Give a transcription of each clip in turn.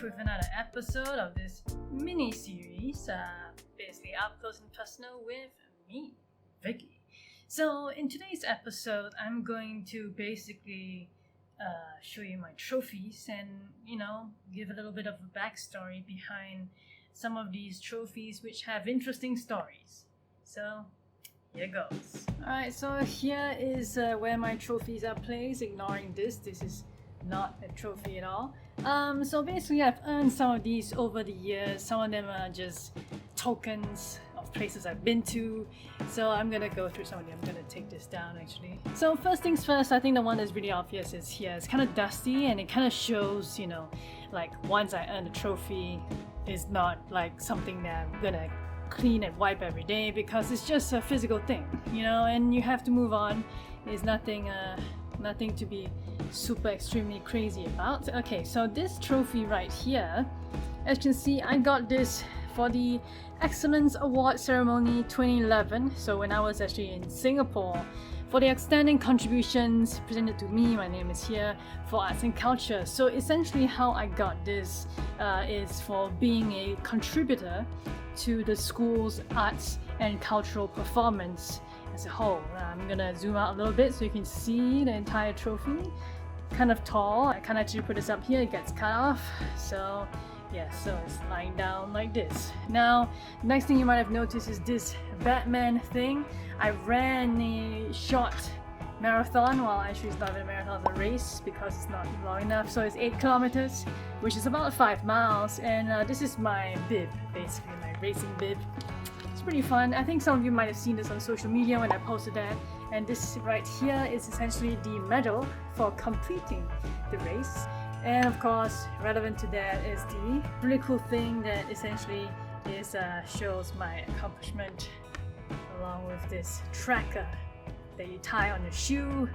back with another episode of this mini series, basically up close and personal with me, Vicki. So, in today's episode, I'm going to basically show you my trophies and, give a little bit of a backstory behind some of these trophies which have interesting stories. So, here goes. Alright, so here is where my trophies are placed. Ignoring this is not a trophy at all. So basically I've earned some of these over the years. Some of them are just tokens of places I've been to. So I'm gonna go through some of them. I'm gonna take this down actually. So first things first, I think the one that's really obvious is here. It's kind of dusty and it kind of shows, like once I earn a trophy, it's not like something that I'm gonna clean and wipe every day because it's just a physical thing, and you have to move on. It's nothing to be super extremely crazy about. Okay, so this trophy right here, as you can see, I got this for the Excellence Award Ceremony 2011. So when I was actually in Singapore, for the outstanding contributions presented to me, my name is here, for arts and culture. So essentially how I got this is for being a contributor to the school's arts and cultural performance as a whole. I'm gonna zoom out a little bit so you can see the entire trophy. Kind of tall. I can't actually put this up here, it gets cut off. So yeah, so it's lying down like this. Now, next thing you might have noticed is this Batman thing. I ran a short marathon. Well, actually it's not even a marathon, it's a race because it's not long enough. So it's 8 kilometers, which is about 5 miles. And this is my bib, basically my racing bib. It's pretty fun. I think some of you might have seen this on social media when I posted that. And this right here is essentially the medal for completing the race. And of course, relevant to that is the really cool thing that essentially is shows my accomplishment, along with this tracker that you tie on your shoe.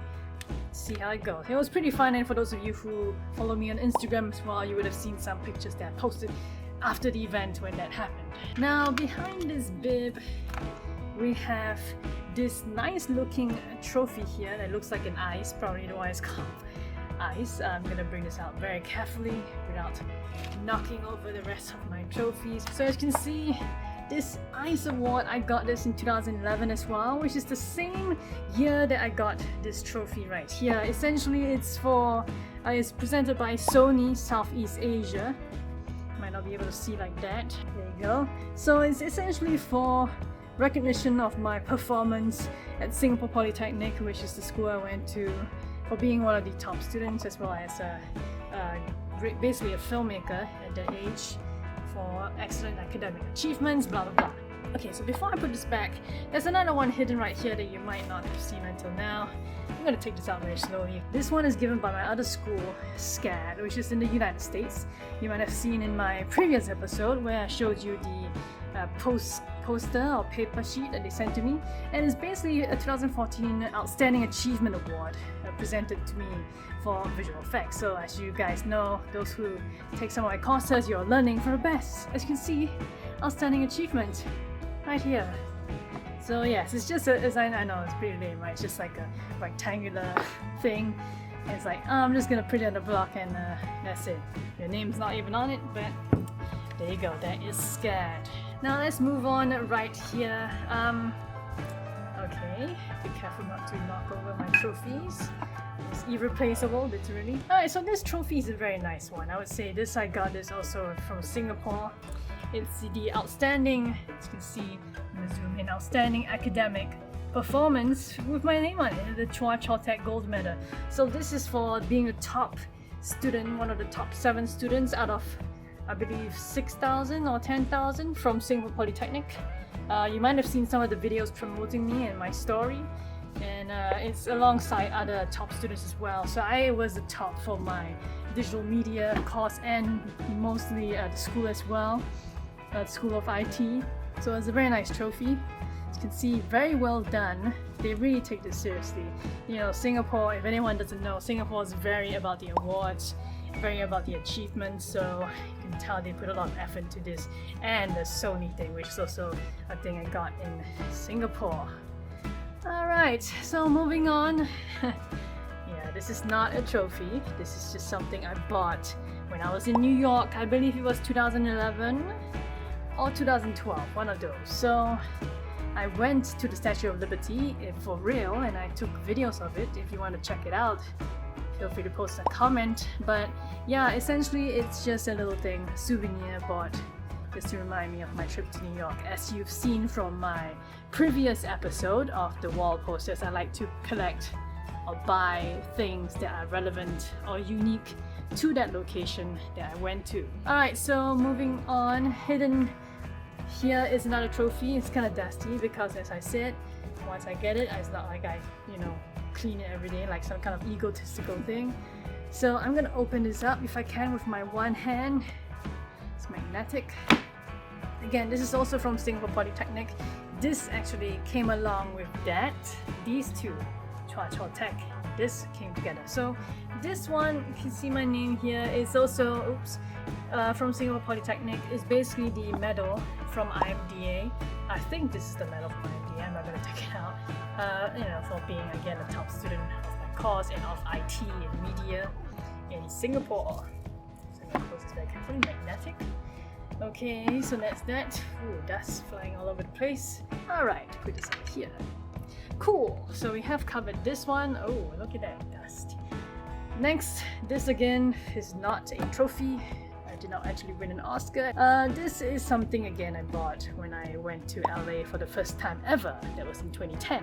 See how it goes. It was pretty fun, and for those of you who follow me on Instagram as well, you would have seen some pictures that I posted after the event when that happened. Now, behind this bib, we have this nice looking trophy here that looks like an ice, probably why it's called ice. I'm gonna bring this out very carefully without knocking over the rest of my trophies. So as you can see, this ice award, I got this in 2011 as well, which is the same year that I got this trophy right here. Essentially it's presented by Sony Southeast Asia. Might not be able to see like that. There you go. So it's essentially for recognition of my performance at Singapore Polytechnic, which is the school I went to, for being one of the top students, as well as basically a filmmaker at that age, for excellent academic achievements, blah blah blah. Okay, so before I put this back, there's another one hidden right here that you might not have seen until now. I'm gonna take this out very slowly. This one is given by my other school, SCAD, which is in the United States. You might have seen in my previous episode where I showed you the poster or paper sheet that they sent to me, and it's basically a 2014 Outstanding Achievement Award presented to me for visual effects. So as you guys know, those who take some of my courses, you're learning for the best. As you can see, Outstanding Achievement right here. So yes, it's just I know it's pretty lame, right? It's just like a rectangular thing. And it's like, I'm just gonna print it on the block and that's it. Your name's not even on it, but there you go, that is SCAD. Now let's move on right here. Okay, be careful not to knock over my trophies. It's irreplaceable, literally. Alright, so this trophy is a very nice one. I would say I got this also from Singapore. It's the outstanding, as you can see, I'm gonna zoom in, outstanding academic performance with my name on it, the Chua Chor Tek Gold Medal. So this is for being a top student, one of the top 7 students out of, I believe, 6,000 or 10,000 from Singapore Polytechnic. You might have seen some of the videos promoting me and my story, and it's alongside other top students as well. So I was the top for my digital media course and mostly the school as well, the School of IT. So it's a very nice trophy. As you can see, very well done. They really take this seriously. Singapore, if anyone doesn't know, Singapore is very about the awards, very about the achievements, so you can tell they put a lot of effort into this. And the Sony thing, which is also a thing I got in Singapore. Alright, so moving on. Yeah, this is not a trophy, this is just something I bought when I was in New York. I believe it was 2011 or 2012, one of those. So I went to the Statue of Liberty for real, and I took videos of it. If you want to check it out, feel free to post a comment. But yeah, essentially it's just a little thing, souvenir bought just to remind me of my trip to New York. As you've seen from my previous episode of the wall posters, I like to collect or buy things that are relevant or unique to that location that I went to. Alright, so moving on, hidden here is another trophy. It's kind of dusty because, as I said, once I get it, it's not like I, clean it every day like some kind of egotistical thing. So I'm gonna open this up if I can with my one hand. It's magnetic. Again, this is also from Singapore Polytechnic. This actually came along with that. These two, Chua Chua Tech, this came together. So this one, you can see my name here, is also, from Singapore Polytechnic. Is basically the medal from IMDA. I think this is the medal from IMDA. I'm not going to take it out. For being again a top student of my course and of IT and media in Singapore. So I'm going to close this very carefully. Magnetic. Okay, so that's that. Ooh, dust flying all over the place. Alright, put this over here. Cool, so we have covered this one. Oh, look at that dust. Next, this again is not a trophy. I did not actually win an Oscar. This is something again I bought when I went to LA for the first time ever. That was in 2010.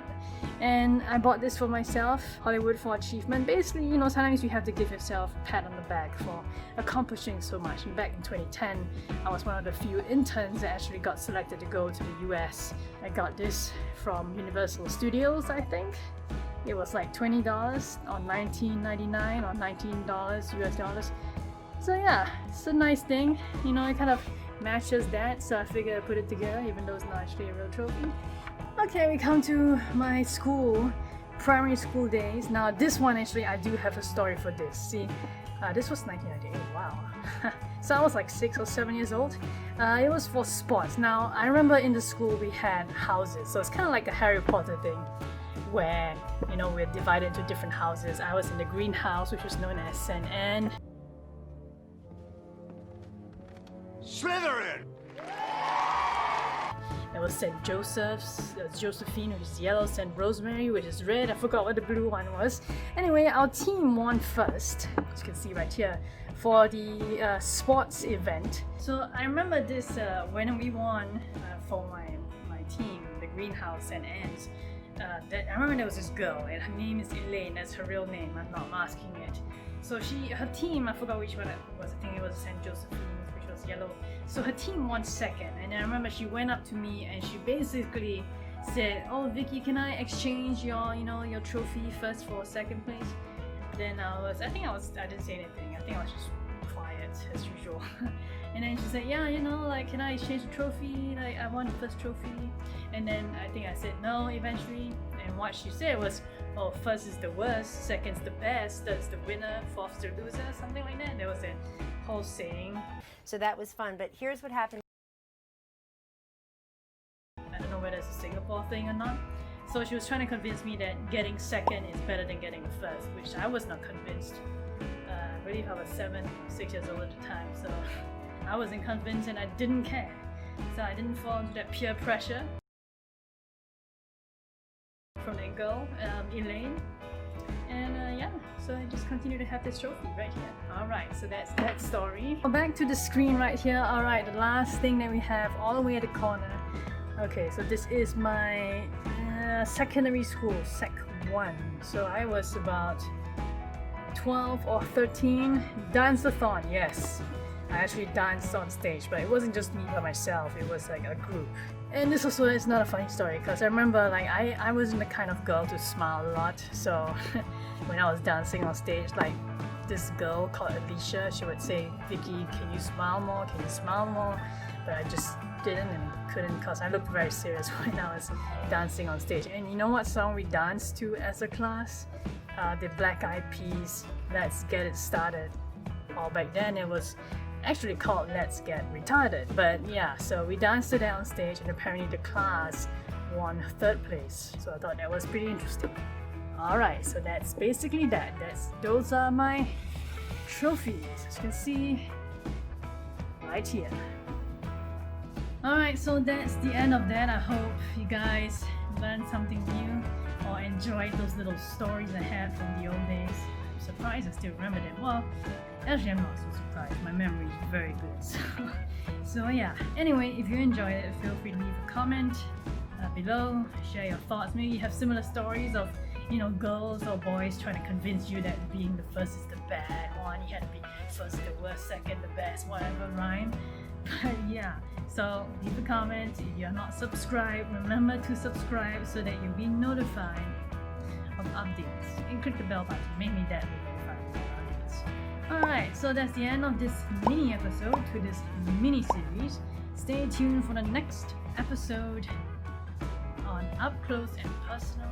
And I bought this for myself, Hollywood for Achievement. Basically, sometimes you have to give yourself a pat on the back for accomplishing so much. And back in 2010, I was one of the few interns that actually got selected to go to the US. I got this from Universal Studios, I think. It was like $20 or $19.99 or $19 US dollars. So yeah, it's a nice thing. It kind of matches that, so I figured I'd put it together even though it's not actually a real trophy. Okay, we come to my school, primary school days. Now this one actually, I do have a story for this. See, this was 1998, wow. So I was like 6 or 7 years old. It was for sports. Now I remember in the school we had houses, so it's kind of like a Harry Potter thing where, we're divided into different houses. I was in the greenhouse, which was known as St. Anne. Slytherin! There was St. Joseph's, Josephine, which is yellow, St. Rosemary, which is red. I forgot what the blue one was. Anyway, our team won first, as you can see right here, for the sports event. So I remember this when we won for my team, the greenhouse St. Anne's. I remember there was this girl, and her name is Elaine. That's her real name. I'm not masking it. So her team, I forgot which one it was. I think it was St. Josephine, which was yellow. So her team won second, and I remember she went up to me and she basically said, "Oh, Vicky, can I exchange your trophy first for second place?" Then I didn't say anything. I think I was just quiet as usual. And then she said, "Yeah, can I exchange the trophy? Like, I won the first trophy." And then I think I said no eventually. And what she said was, "Oh, first is the worst, second's the best, third's the winner, fourth's the loser," something like that. There was a whole saying. So that was fun, but here's what happened. I don't know whether it's a Singapore thing or not. So she was trying to convince me that getting second is better than getting first, which I was not convinced. I believe I was 6 years old at the time, so I wasn't convinced and I didn't care. So I didn't fall into that peer pressure from that girl, Elaine. And yeah, so I just continue to have this trophy right here. Alright, so that's that story. Back to the screen right here. Alright, the last thing that we have all the way at the corner. Okay, so this is my secondary school, Sec 1. So I was about 12 or 13. Dance-a-thon, yes. I actually danced on stage, but it wasn't just me by myself, it was like a group. And this also is not a funny story, because I remember like I wasn't the kind of girl to smile a lot, so when I was dancing on stage, like this girl called Alicia, she would say, "Vicky, can you smile more? Can you smile more?" But I just didn't and couldn't, because I looked very serious when I was dancing on stage. And you know what song we danced to as a class? The Black Eyed Peas, "Let's Get It Started." Or back then it was actually called Let's Get Retarded. But yeah, so we danced to that on stage, and apparently the class won 3rd place. So I thought that was pretty interesting. Alright, so that's basically that. Those are my trophies, as you can see right here. Alright, so that's the end of that. I hope you guys learned something new or enjoyed those little stories I had from the old days. I'm surprised I still remember them. Well, actually I'm not so surprised. My memory is very good. So yeah, anyway, if you enjoyed it, feel free to leave a comment below, share your thoughts. Maybe you have similar stories of, you know, girls or boys trying to convince you that being the first is the bad one. You had to be first the worst, second the best, whatever rhyme. But yeah, so leave a comment. If you're not subscribed, remember to subscribe so that you'll be notified of updates. And click the bell button, mainly that will notify you of updates. Alright, so that's the end of this mini episode to this mini series. Stay tuned for the next episode on Up Close and Personal